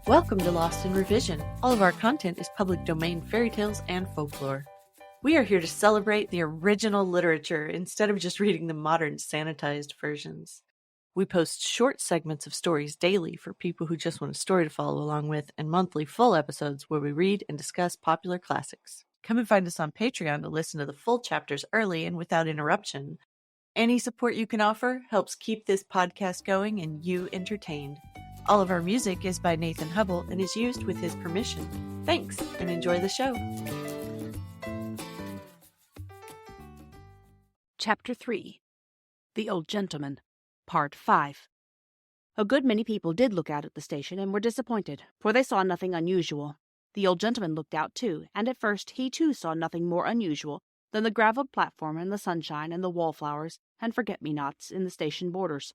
Welcome to Lost in Revision. All of our content is public domain fairy tales and folklore. We are here to celebrate the original literature instead of just reading the modern sanitized versions. We post short segments of stories daily for people who just want a story to follow along with, and monthly full episodes where we read and discuss popular classics. Come and find us on Patreon to listen to the full chapters early and without interruption. Any support you can offer helps keep this podcast going and you entertained. All of our music is by Nathan Hubble and is used with his permission. Thanks, and enjoy the show. Chapter 3 The Old Gentleman, Part 5. A good many people did look out at the station and were disappointed, for they saw nothing unusual. The old gentleman looked out too, and at first he too saw nothing more unusual than the gravelled platform and the sunshine and the wallflowers and forget-me-nots in the station borders.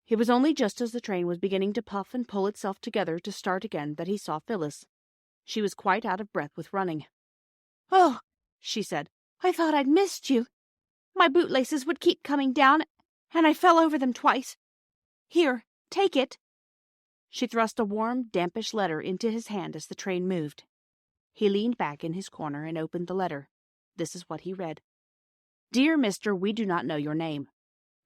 It was only just as the train was beginning to puff and pull itself together to start again that he saw Phyllis. She was quite out of breath with running. "Oh," she said, "I thought I'd missed you. My bootlaces would keep coming down, and I fell over them twice. Here, take it." She thrust a warm, dampish letter into his hand as the train moved. He leaned back in his corner and opened the letter. This is what he read. "Dear Mister, we do not know your name.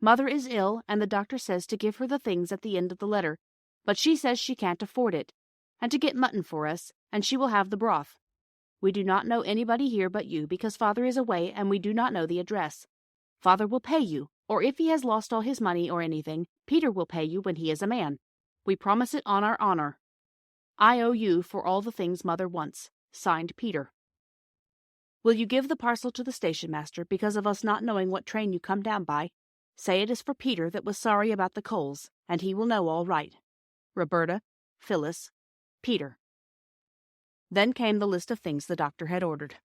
Mother is ill, and the doctor says to give her the things at the end of the letter, but she says she can't afford it, and to get mutton for us, and she will have the broth. We do not know anybody here but you, because Father is away, and we do not know the address. Father will pay you, or if he has lost all his money or anything, Peter will pay you when he is a man. We promise it on our honor. I owe you for all the things Mother wants. Signed, Peter. Will you give the parcel to the station master because of us not knowing what train you come down by? Say it is for Peter that was sorry about the coals, and he will know all right. Roberta, Phyllis, Peter." Then came the list of things the doctor had ordered.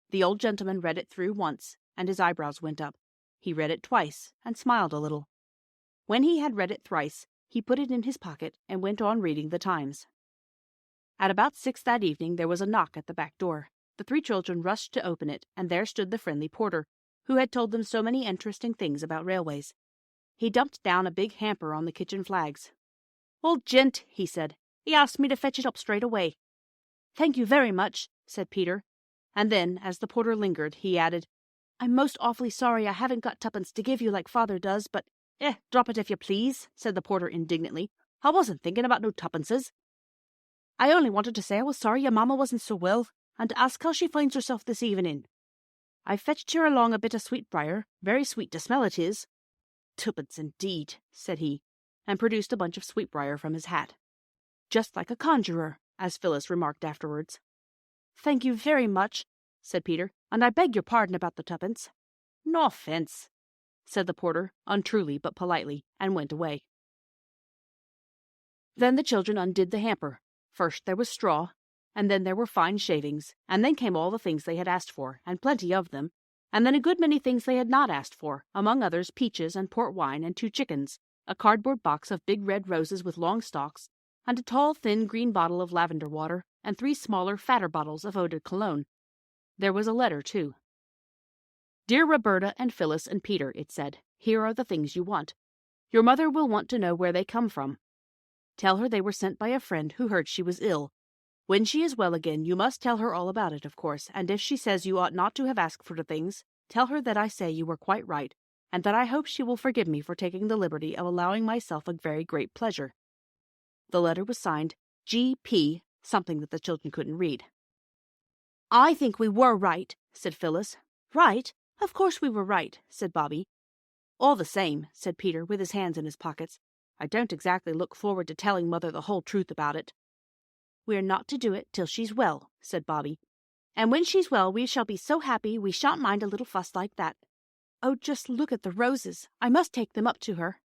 The old gentleman read it through once, and his eyebrows went up. He read it twice, and smiled a little. When he had read it thrice, he put it in his pocket and went on reading the Times. At about 6 that evening there was a knock at the back door. The 3 children rushed to open it, and there stood the friendly porter, who had told them so many interesting things about railways. He dumped down a big hamper on the kitchen flags. "Old gent," he said. "He asked me to fetch it up straight away." "Thank you very much," said Peter. And then, as the porter lingered, he added, "I'm most awfully sorry I haven't got tuppence to give you like Father does, but—" "Drop it if you please," said the porter indignantly. "I wasn't thinking about no tuppences. I only wanted to say I was sorry your mamma wasn't so well, and to ask how she finds herself this evening. I fetched her along a bit of sweetbriar. Very sweet to smell it is." "Tuppence indeed," said he, and produced a bunch of sweetbriar from his hat. "Just like a conjurer," as Phyllis remarked afterwards. "Thank you very much," said Peter, "and I beg your pardon about the tuppence." "No offence," said the porter, untruly but politely, and went away. Then the children undid the hamper. First there was straw, and then there were fine shavings, and then came all the things they had asked for, and plenty of them, and then a good many things they had not asked for, among others peaches and port wine and 2 chickens, a cardboard box of big red roses with long stalks, and a tall, thin green bottle of lavender water, and 3 smaller, fatter bottles of eau de cologne. There was a letter, too. "Dear Roberta and Phyllis and Peter," it said, "here are the things you want. Your mother will want to know where they come from. Tell her they were sent by a friend who heard she was ill. When she is well again, you must tell her all about it, of course, and if she says you ought not to have asked for the things, tell her that I say you were quite right, and that I hope she will forgive me for taking the liberty of allowing myself a very great pleasure." The letter was signed G.P., something that the children couldn't read. "I think we were right," said Phyllis. "Right? Of course we were right," said Bobby. "All the same," said Peter, with his hands in his pockets, "I don't exactly look forward to telling Mother the whole truth about it." "We're not to do it till she's well," said Bobby. "And when she's well we shall be so happy we shan't mind a little fuss like that. Oh, just look at the roses. I must take them up to her."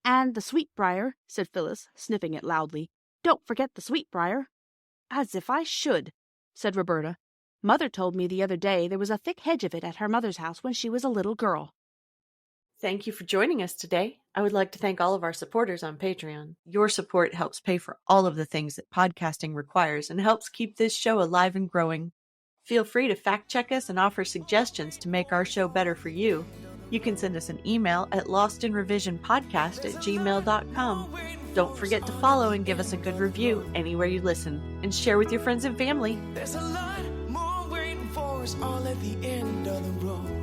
"And the sweetbriar," said Phyllis, sniffing it loudly. "Don't forget the sweetbriar." "As if I should," said Roberta. "Mother told me the other day there was a thick hedge of it at her mother's house when she was a little girl." Thank you for joining us today. I would like to thank all of our supporters on Patreon. Your support helps pay for all of the things that podcasting requires and helps keep this show alive and growing. Feel free to fact check us and offer suggestions to make our show better for you. You can send us an email at lostinrevisionpodcast@gmail.com. Don't forget to follow and give us a good review anywhere you listen, and share with your friends and family. There's a lot more waiting for us all at the end of the road.